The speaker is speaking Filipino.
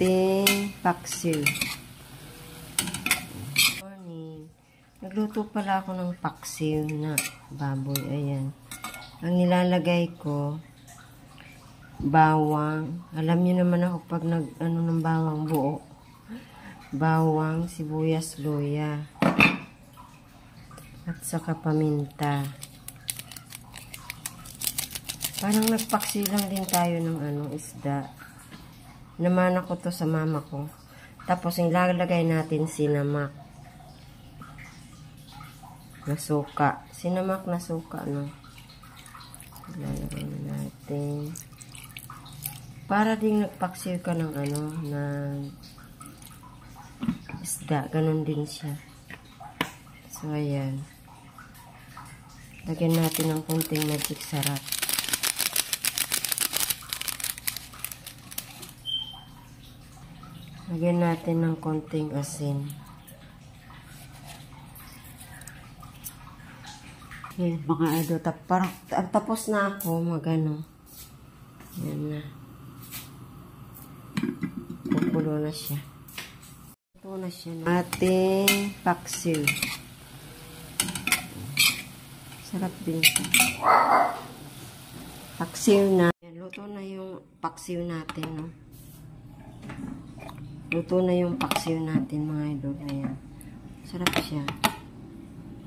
ating paksiw. Morning. Nagluto pala ako ng paksiw na baboy. Ayan. Ang nilalagay ko, bawang. Alam niyo naman ako pag ng bawang buo. Bawang, sibuyas, luya. At saka paminta. Parang nagpaksi lang din tayo ng isda. Namana ko to sa mama ko. Tapos ilalagay natin sinamak. Na suka. Sinamak na suka, no? Ilalagay natin. Para ding nagpaksiw ka ng ng isda. Ganon din siya. So, ayan. Lagyan natin ng kunting magic sarap. Lagyan natin ng konting asin. Okay, mga idol. Tapos na ako magano. Yan na. Pupulo na siya. Ito na siya. Ating paksiw. Sarap din siya. Paksiw na. Luto na yung paksiw natin, no? Luto na yung paksiw natin, mga idol. Ayan. Sarap siya.